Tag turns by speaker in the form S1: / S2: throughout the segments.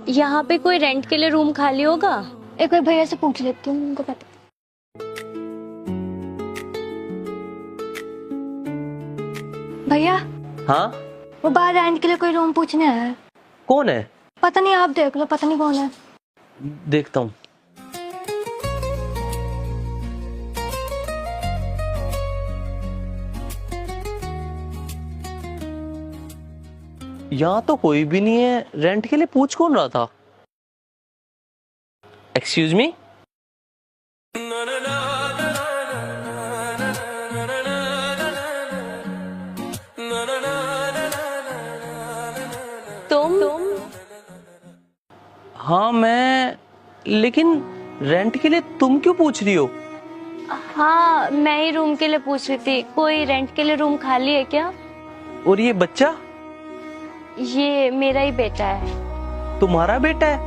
S1: यहाँ पे कोई रेंट के लिए रूम खाली होगा?
S2: एक बार भैया से पूछ लेती हूँ, उनको पता। भैया।
S3: हाँ,
S2: वो बाहर रेंट के लिए कोई रूम पूछने आया है।
S3: कौन है?
S2: पता नहीं, आप देख लो, पता नहीं कौन है।
S3: देखता हूँ। यहाँ तो कोई भी नहीं है। रेंट के लिए पूछ कौन रहा था? Excuse me.
S1: तुम?
S3: हाँ मैं, लेकिन रेंट के लिए तुम क्यों पूछ रही हो?
S1: हाँ, मैं ही रूम के लिए पूछ रही थी। कोई रेंट के लिए रूम खाली है क्या?
S3: और ये बच्चा
S1: ये मेरा ही बेटा है।
S3: तुम्हारा बेटा है?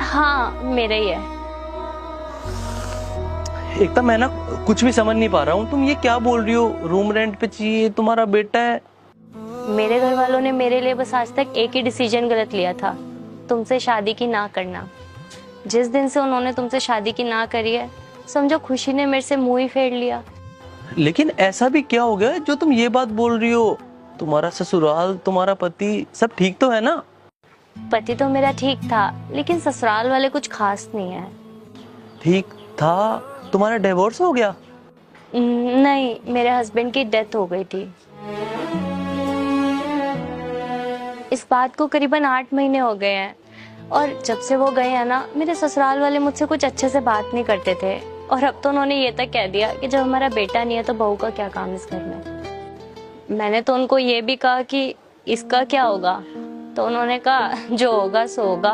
S1: हाँ, मेरा ही है।
S3: एक तो मैं ना कुछ भी समझ नहीं पा रहा हूँ। तुम ये क्या बोल रही हो? रूम रेंट पे चाहिए, तुम्हारा बेटा है?
S1: मेरे घर वालों ने मेरे लिए बस आज तक एक ही डिसीजन गलत लिया था, तुमसे शादी की ना करना। जिस दिन से उन्होंने तुमसे शादी की ना करी है, समझो खुशी ने मेरे से मुंह ही फेर लिया।
S3: लेकिन ऐसा भी क्या हो गया जो तुम ये बात बोल रही हो? तुम्हारा ससुराल, तुम्हारा पति, सब ठीक तो है ना?
S1: पति तो मेरा ठीक था, लेकिन ससुराल वाले कुछ खास नहीं है।
S3: ठीक था? तुम्हारा डिवोर्स हो गया?
S1: नहीं, मेरे हस्बैंड की डेथ हो गई थी। इस बात को करीबन 8 महीने हो गए हैं, और जब से वो गए हैं ना, मेरे ससुराल वाले मुझसे कुछ अच्छे से बात नहीं करते थे। और अब तो उन्होंने ये तक कह दिया कि जब हमारा बेटा नहीं है तो बहू का क्या काम इस घर में। मैंने तो उनको ये भी कहा कि इसका क्या होगा, तो उन्होंने कहा जो होगा सो होगा।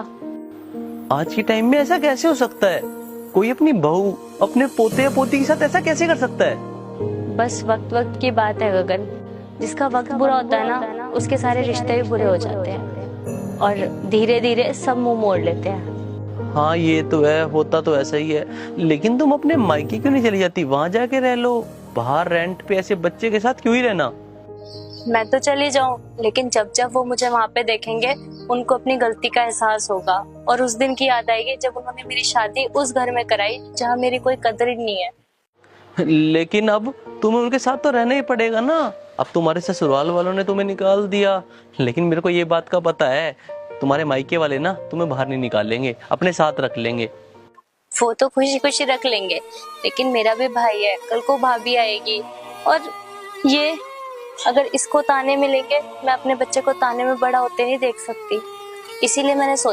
S3: आज के टाइम में ऐसा कैसे हो सकता है? कोई अपनी बहू, अपने पोते या पोती के साथ ऐसा कैसे कर सकता है?
S1: बस वक्त वक्त की बात है गगन। जिसका वक्त बुरा होता है ना, उसके सारे रिश्ते भी बुरे हो जाते हैं, और धीरे धीरे सब मुंह मोड़ लेते हैं।
S3: हाँ ये तो है, होता तो ऐसा ही है। लेकिन तुम अपने मायके क्यों नहीं चली जाती? वहां जाके रह लो। बाहर रेंट पे ऐसे बच्चे के साथ क्यों ही रहना?
S1: मैं तो चली जाऊं, लेकिन जब जब वो मुझे वहां पे देखेंगे, उनको अपनी गलती का एहसास होगा, और उस दिन की याद आएगी जब उन्होंने मेरी शादी उस घर में कराई जहाँ मेरी कोई कदर ही नहीं है।
S3: लेकिन अब तुम्हें उनके साथ तो रहना ही पड़ेगा ना। अब तुम्हारे ससुराल वालों ने तुम्हें निकाल दिया, लेकिन मेरे को ये बात का पता है, तुम्हारे मायके वाले ना तुम्हें बाहर नहीं निकालेंगे, अपने साथ रख लेंगे।
S1: वो तो खुशी खुशी रख लेंगे, लेकिन मेरा भी भाई है, कल को भाभी आएगी, और ये अगर इसको ताने मिलेंगे, मैं अपने बच्चे को ताने में बड़ा होते नहीं देख सकती। इसीलिए मैंने सोचा